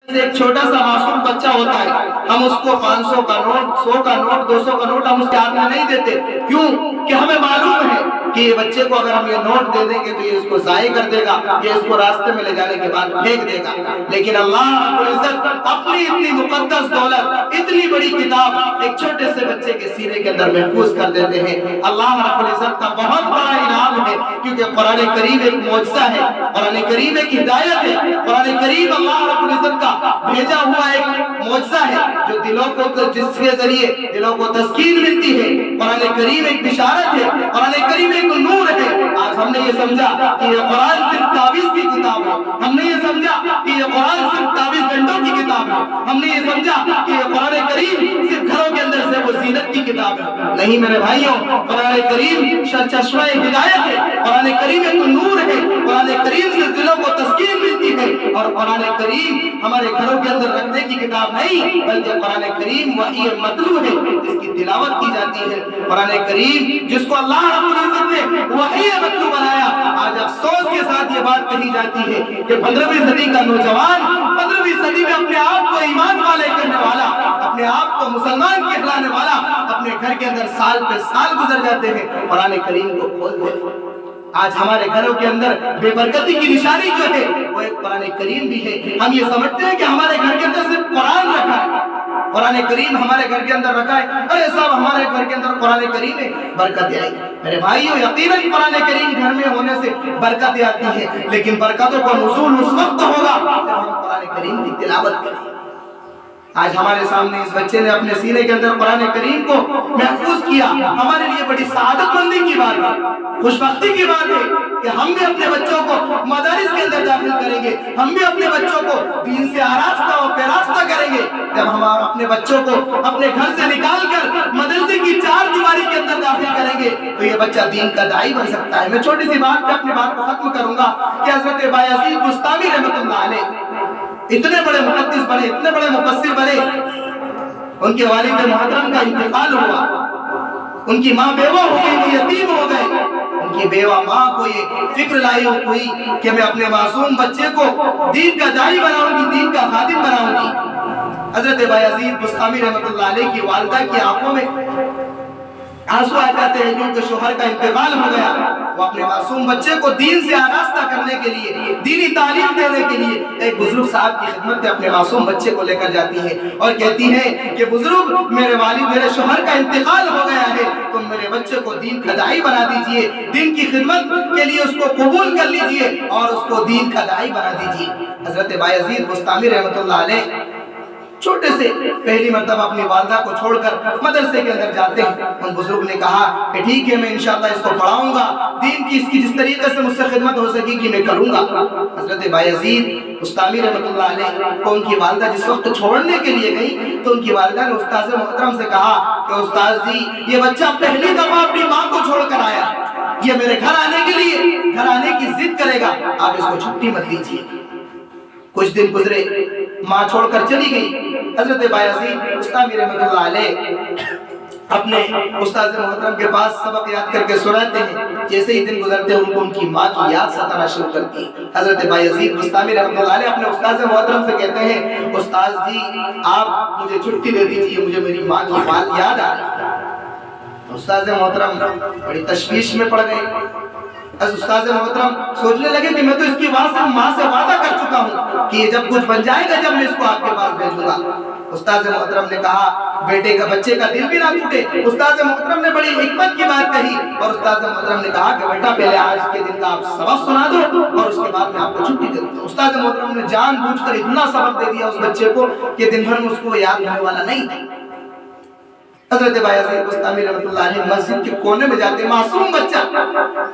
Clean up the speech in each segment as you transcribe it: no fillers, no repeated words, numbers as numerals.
ایک چھوٹا سا معصوم بچہ ہوتا ہے، ہم اس کو 500 کا نوٹ، 100 کا نوٹ، 200 کا نوٹ ہم اس کے ہاتھ میں نہیں دیتے. کیوں کہ ہمیں معلوم ہے کہ یہ بچے کو اگر ہم یہ نوٹ دے دیں گے تو یہ اس کو ضائع کر دے گا، یہ اس کو راستے میں لے جانے کے بعد پھینک دے گا. لیکن اللہ رب العزت اپنی اتنی مقدس دولت، اتنی بڑی کتاب ایک چھوٹے سے بچے کے سینے کے اندر محفوظ کر دیتے ہیں. اللہ رب العزت کا بہت بڑا انعام ہے، کیونکہ قرآن کریم ایک معجزہ ہے، قرآن کریم ایک ہدایت ہے. قرآن کریم اللہ رب العزت کا بھیجا ہوا ایک معجزہ ہے جو دلوں کو، جس کے ذریعے دلوں کو تسکین ملتی ہے. قرآن کریم ایک بشارت ہے، قرآن کریم ایک نور ہے. آج ہم نے یہ سمجھا کہ یہ قرآن صرف تعویذ کی کتاب ہے، ہم نے یہ سمجھا کہ یہ قرآن صرف تعویذ گھنٹوں کی کتاب ہے، ہم نے یہ سمجھا کہ یہ قرآن کریم صرف گھروں کے اندر سے وہ زینت کی کتاب ہے. نہیں میرے بھائیوں، قرآن کریم چشمہ ہدایت ہے، قرآن کریم ایک نور ہے. قرآن کریم سے دلوں کو تسکین ملتی ہے. اور قرآن کریم ہمارے گھروں کے اندر رکھنے کی کتاب نہیں، بلکہ قرآن کریم وحی مطلوع ہے جس کی تلاوت کی جاتی ہے. قرآن کریم جس کو اللہ رب العزت نے وحی مطلوع بنایا. آج افسوس کے ساتھ یہ بات کہی جاتی ہے کہ 15ویں صدی کا نوجوان 15ویں صدی میں اپنے آپ کو ایمان والے کرنے والا، اپنے آپ کو مسلمان کہلانے والا، اپنے گھر کے اندر سال پہ سال گزر جاتے ہیں، قرآن کریم کو کھول دیتے. آج ہمارے گھروں کے اندر بے برکتی کی نشانی جو ہے وہ ایک قرآن کریم بھی ہے. ہم یہ سمجھتے ہیں کہ ہمارے گھر کے اندر صرف قرآن رکھا ہے، قرآن کریم ہمارے گھر کے اندر رکھا ہے، ارے صاحب ہمارے گھر کے اندر قرآن کریم ہے، برکتیں آئی. میرے بھائیو، یقیناً قرآن کریم گھر میں ہونے سے برکتیں آتی ہیں، لیکن برکتوں کا نزول اس وقت ہوگا جب ہم قرآن کریم کی تلاوت کریں. آج ہمارے سامنے اس بچے نے اپنے سینے کے اندر قرآن کریم کو محفوظ کیا. ہمارے لیے بڑی سعادت مندی کی بات ہے، خوش بختی کی بات ہے کہ ہم بھی اپنے بچوں کو مدارس کے اندر داخل کریں گے، ہم بھی اپنے بچوں کو دین سے آراستہ و پیراستہ کریں گے. جب ہم اپنے بچوں کو اپنے گھر سے نکال کر مدرسے کی 4 دیواری کے اندر داخل کریں گے تو یہ بچہ دین کا داعی بن سکتا ہے. میں چھوٹی سی بات پہ اپنی بات کو ختم کروں گا کہ حضرت بایزید بستامی رحمۃ اللہ علیہ اتنے بڑے محدث بنے، اتنے بڑے مفسر بنے. ان کے والد محترم کا انتقال ہوا، ان کی ماں بیوہ ہو گئی، وہ یتیم ہو گئے. ان کی بیوہ ماں کو یہ فکر لائی ہوئی کہ میں اپنے معصوم بچے کو دین کا داعی بناؤں گی، دین کا خادم بناؤں گی. حضرت بایزید بستامی رحمۃ اللہ علیہ کی والدہ کی آنکھوں میں آنسو آ جاتے ہیں کیونکہ شوہر کا انتقال ہو گیا. وہ اپنے معصوم بچے کو دین سے آراستہ کرنے کے لیے، دینی تعلیم دینے کے لیے ایک بزرگ صاحب کی خدمت میں اپنے معصوم بچے کو لے کر جاتی ہیں اور کہتی ہیں کہ بزرگ، میرے والد، میرے شوہر کا انتقال ہو گیا ہے، تم میرے بچے کو دین کا داعی بنا دیجئے، دین کی خدمت کے لیے اس کو قبول کر لیجئے اور اس کو دین کا داعی بنا دیجئے. حضرت بایزید بستامی رحمۃ اللہ علیہ چھوٹے سے پہلی مرتبہ اپنی والدہ کو چھوڑ کر مدرسے کے اندر جاتے ہیں. ان بزرگ نے کہا کہ ٹھیک ہے، میں انشاءاللہ اس کو پڑھاؤں گا، دین کی اس کی جس طریقے سے مجھ سے خدمت ہو سکے گی میں کروں گا. حضرت بایزید بستامی رحمۃ اللہ علیہ کو ان کی والدہ جس وقت چھوڑنے کے لیے گئی تو ان کی والدہ نے استاذ محترم سے کہا کہ استاذ جی، یہ بچہ پہلی دفعہ اپنی ماں کو چھوڑ کر آیا، یہ میرے گھر آنے کے لیے، گھر آنے کی ضد کرے گا، آپ اس کو چھٹی مت دیجیے. کچھ دن گزرے، ماں چھوڑ کر چلی گئی. حضرت بایزید بستامی رحمۃ اللہ علیہ اپنے استاذ محترم کے پاس سبق یاد کر کے سناتے ہیں. جیسے ہی دن گزرتے ہیں ان کو ان کی ماں کی یاد ستانا شروع کرتی ہے. حضرت بایزید بستامی رحمۃ اللہ علیہ اپنے استاذ محترم سے کہتے ہیں، استاذ جی آپ مجھے چھٹی دے دیجیے، مجھے میری ماں کی بات یاد آ رہی ہے. استاذ محترم بڑی تشویش میں پڑ گئے. استاذ محترم سوچنے لگے کہ میں تو اس کی ماں سے وعدہ کر چکا ہوں کہ یہ جب کچھ بن جائے گا جب میں اس کو آپ کے پاس بھیجوں گا. استاذ محترم نے کہا بیٹے کا، بچے کا دل بھی نہ ٹوٹے. استاذ محترم نے بڑی حکمت کی بات کہی اور استاذ محترم نے کہا کہ بیٹا پہلے آج کے دن کا آپ سبق سنا دو اور اس کے بعد میں آپ کو چھٹی دے دوں. استاذ محترم نے جان بوجھ کر اتنا سبق دے دیا اس بچے کو کہ دن بھر میں اس کو یاد ہونے والا نہیں تھا. حضرت بایزید بستامی رحمۃ اللہ علیہ مسجد کے کونے میں جاتے ہیں، معصوم بچہ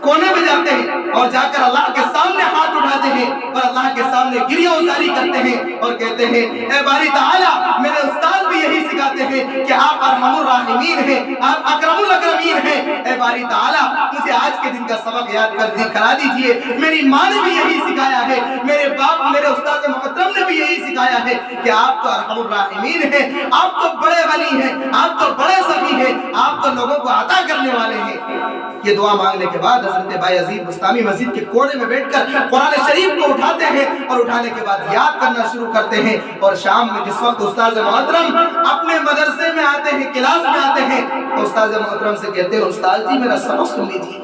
کونے میں جاتے ہیں اور جا کر اللہ کے سامنے ہاتھ اٹھاتے ہیں اور اللہ کے سامنے گریہ ازاری کرتے ہیں اور کہتے ہیں، اے باری تعالیٰ، میرے استاد بھی یہی سکھاتے ہیں کہ آپ ارحم الراحمین ہیں، آپ اکرم الاکرمین ہیں۔ اے باری تعالیٰ مجھے آج کے دن کا سبق یاد کرا دیجئے۔ میری ماں نے بھی یہی سکھایا ہے، میرے باپ میرے استاد محترم نے بھی یہی سکھایا ہے کہ آپ تو ارحم الراحمین ہیں، آپ تو بڑے غنی ہیں، آپ تو بڑے سخی ہیں، آپ تو لوگوں کو عطا کرنے والے ہیں۔ یہ دعا مانگنے کے بعد حضرت بایزید بستامی مسجد کے کونے میں بیٹھ کر قرآن شریف کو اٹھاتے ہیں اور اٹھانے کے بعد یاد کرنا شروع کرتے ہیں۔ اور شام میں جس وقت استاد محترم اپنے مدرسے میں آتے ہیں، کلاس میں آتے ہیں، تو استاد محترم سے کہتے ہیں استاد جی میرا سبق سن لیجیے۔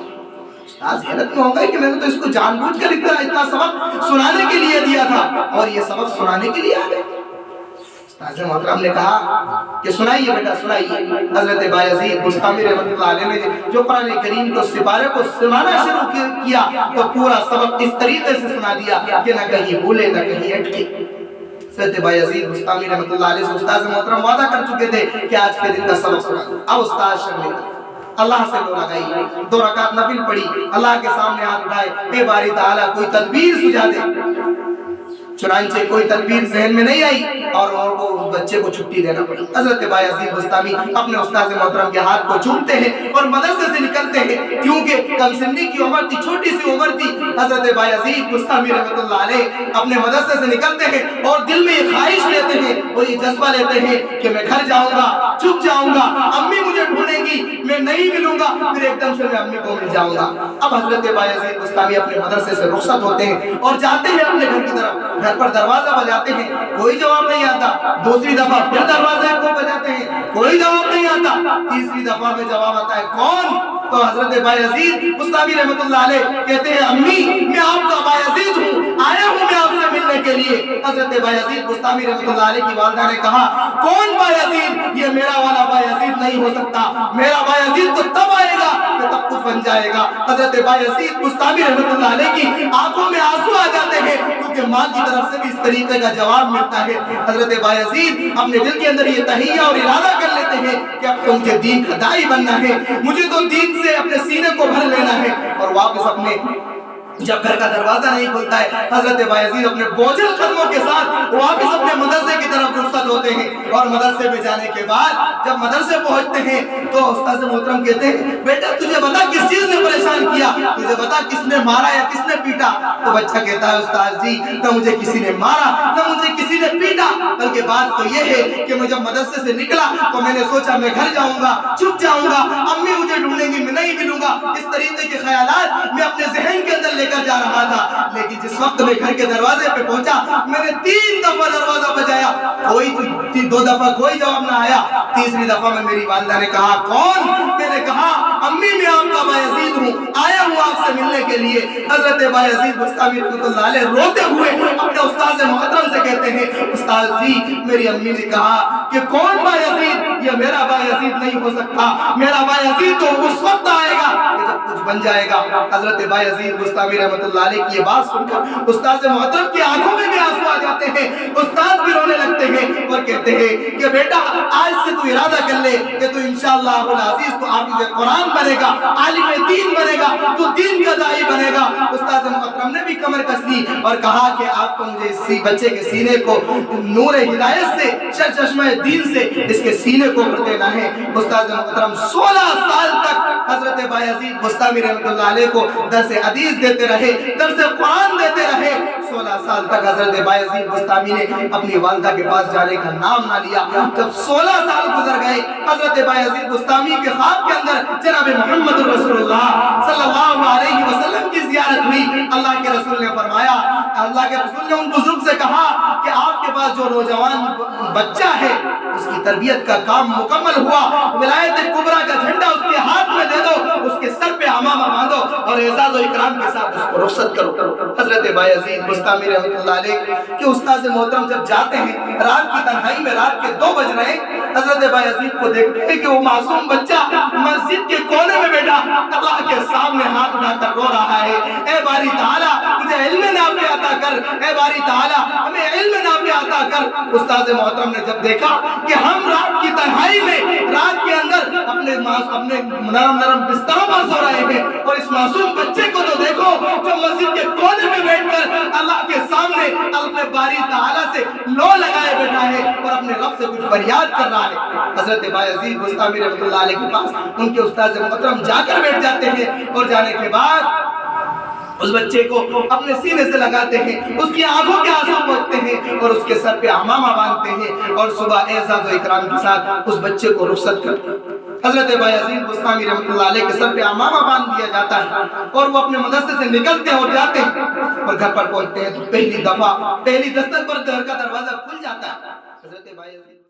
استاد حیرت میں ہوگا کہ میں نے تو اس کو جان بوجھ کر اتنا سبق سنانے کے لیے دیا تھا اور یہ سبق سنانے کے لیے آ گئے۔ استاد محترم نے کہا کہ سنائیے بیٹا سنائیے۔ حضرت بایزید بستامی رحمۃ اللہ علیہ نے جو قرآن کریم کو سپارے کو سنانا شروع کیا تو پورا سبق اس طریقے سے سنا دیا کہ نہ کہیں بھولے نہ کہیں اٹکے۔ حضرت بایزید بستامی رحمۃ اللہ علیہ سے استاد محترم وعدہ کر چکے تھے کہ آج کے دن کا سبق سنا۔ اب استاد شرمندہ اللہ سے لو لگائی، 2 رکعت نفل پڑھی، اللہ کے سامنے ہاتھ اٹھائے، اے باری تعالیٰ کوئی تدبیر سجا دے۔ چنانچہ کوئی تدبیر ذہن میں نہیں آئی اور ان کو اس بچے کو چھٹی دینا پڑی۔ حضرت بایزید بستامی اپنے استاد محترم کے ہاتھ کو چومتے ہیں اور مدرسے سے نکلتے ہیں، کیونکہ کم سنی کی عمر تھی، چھوٹی سی عمر تھی۔ حضرت بایزید بستامی رحمۃ اللہ علیہ اپنے مدرسے سے نکلتے ہیں اور دل میں یہ خواہش لیتے ہیں اور یہ جذبہ لیتے ہیں کہ میں گھر جاؤں گا، چھپ جاؤں گا، امی مجھے ڈھونڈیں گی، میں نہیں ملوں گا، پھر ایک دم سے میں امی کو مل جاؤں گا۔ اب حضرت بایزید بستامی اپنے مدرسے سے رخصت ہوتے ہیں اور جاتے ہیں اپنے گھر کی طرف۔ گھر پر دروازہ بجاتے ہیں، کوئی جواب نہیں آتا۔ دوسری دفعہ پھر دروازہ کو بجاتے ہیں، کوئی جواب نہیں آتا۔ تیسری دفعہ میں جواب آتا ہے، کون؟ تو حضرت بایزید بستامی رحمۃ اللہ علیہ کہتے ہیں امی میں آپ کا بایزید ہوں، آیا ہوں میں آپ سے ملنے کے لیے۔ حضرت بایزید بستامی رحمۃ اللہ علیہ کی والدہ نے کہا کون بایزید؟ یہ میرا والا بایزید نہیں ہو سکتا، میرا بایزید تو تب آئے گا کہ تب کچھ بن جائے گا۔ حضرت بایزید بستامی رحمۃ اللہ علیہ کی آنکھوں میں آنسو آ جاتے ہیں کیونکہ ماں کی طرف سے بھی اس طریقے کا جواب ملتا ہے۔ حضرت بایزید اپنے دل کے اندر یہ تہیہ اور ارادہ کر لیتے ہیں کہ اب تو مجھے دین کا داعی بننا ہے، مجھے تو دین سے اپنے سینے کو بھر لینا ہے۔ اور واپس اپنے جب گھر کا دروازہ نہیں کھلتا ہے حضرت بایزید اپنے بوجھل قدموں کے ساتھ واپس اپنے مدرسے کی طرف رخصت ہوتے ہیں۔ اور مدرسے میں جانے کے بعد جب مدرسے پہنچتے ہیں تو استاد محترم کہتے ہیں بیٹا تجھے بتا کس چیز نے پریشان کیا، تجھے بتا کس نے مارا یا کس نے پیٹا؟ تو بچہ کہتا ہے استاد جی نہ مجھے کسی نے مارا نہ مجھے کسی نے پیٹا، بلکہ بات تو یہ ہے کہ میں جب مدرسے سے نکلا تو میں نے سوچا میں گھر جاؤں گا، چھپ جاؤں گا، امی مجھے ڈھونڈیں گی، میں نہیں ملوں گا۔ اس طریقے کے خیالات میں اپنے ذہن کے اندر لے کر جا رہا تھا، لیکن جس وقت میں گھر کے دروازے پہ پہنچا میں نے 3 دفعہ دروازہ بجایا، کوئی 2 دفعہ کوئی جواب نہ آیا۔ تیسری دفعہ میں میری والدہ نے کہا کون؟ میں نے کہا امی میں آپ کا بایزید ہوں، آیا ہوں آپ سے ملنے کے لیے۔ حضرت بایزید بستامی رحمۃ اللہ علیہ روتے ہوئے اپنے استاد محترم سے کہتے ہیں استاد جی میری امی نے کہا کہ کون بایزید؟ یہ میرا بایزید نہیں ہو سکتا، میرا بایزید تو اس وقت آئے گا کہ جب کچھ بن جائے گا۔ حضرت بایزید بستامی رحمۃ اللہ علیہ کی یہ بات سن کر استاد محترم کی آنکھوں میں بھی آنسو آ جاتے ہیں، استاد بھی رونے لگتے ہیں اور کہتے ہیں کہ بیٹا آج سے تو ارادہ کر لے کہ تو انشاءاللہ العزیز تو حافظ قرآن بنے گا، عالم دین بنے گا، تو دین کا داعی بنے گا۔ استاد محترم نے بھی کمر کس لی اور کہا کہ آپ کو مجھے اس بچے کے سینے کو نور ہدایت سے، چشمہ دین سے اس کے سینے کو بھر دینا ہے۔ استاد محترم 16 سال تک حضرت بایزید بستامی رحمۃ اللہ علیہ کو درس حدیث دیتے رہے، درس قرآن دیتے رہے۔ 16 سال تک حضرت بایزید بستامی نے اپنی والدہ کے پاس جانے کا نام نہ لیا۔ جب 16 سال گزر گئے حضرت بایزید بستامی کے خواب کے اندر جناب محمد رسول اللہ صلی اللہ علیہ وسلم کی زیارت ہوئی۔ اللہ کے رسول نے فرمایا، اللہ کے رسول نے ان بزرگ سے کہا کہ آپ کے پاس جو نوجوان بچہ ہے اس کی تربیت کا کام مکمل ہوا، ولایت کبریٰ کا جھنڈا اس کے ہاتھ میں دے دو، اس کے سر پہ عمامہ باندھو اور اعزاز و اکرام کے ساتھ اس کو رخصت کرو۔ حضرت بایزید بستامی رحمۃ اللہ علیہ کے استاد محترم جب جاتے ہیں رات کی تنہائی میں، رات کے 2 بج رہے ہیں، حضرت بایزید کو دیکھتے ہیں کہ وہ معصوم بچہ مسجد کے کونے میں بیٹھا اللہ کے سامنے ہاتھ اٹھا کر رو رہا ہے، اے باری تعالیٰ مجھے علم نافع عطا کر، اے باری تعالیٰ ہمیں علم نافع عطا کر۔ پر استاد محترم نے جب دیکھا کہ ہم رات کی تنہائی میں رات کے اندر اپنے نرم نرم بستروں پر سو رہے ہیں، اور اس معصوم بچے کو تو دیکھو جو مسجد کے کونے میں بیٹھ کر اللہ کے سامنے اپنے باری تعالیٰ سے لو لگائے بیٹھا ہے اور اپنے رب سے کچھ فریاد کر رہا ہے۔ حضرت بایزید بستامی رحمۃ اللہ علیہ کے پاس ان کے استاد محترم جا کر بیٹھ جاتے ہیں، اور جانے کے بعد اس بچے کو اپنے سینے سے لگاتے ہیں، اس کی آنکھوں کے آنسو پوچھتے ہیں اور اس کے سر پہ عمامہ باندھتے ہیں، اور صبح اعزاز و اکرام کے ساتھ اس بچے کو رخصت کرتے ہیں۔ حضرت بایزید بستامی رحمۃ اللہ علیہ کے سر پہ عمامہ باندھ دیا جاتا ہے، اور وہ اپنے مدرسے سے نکلتے ہیں اور جاتے ہیں، اور گھر پر پہنچتے ہیں تو پہلی دفعہ پہلی دستک پر گھر کا دروازہ کھل جاتا ہے۔ حضرت بایزید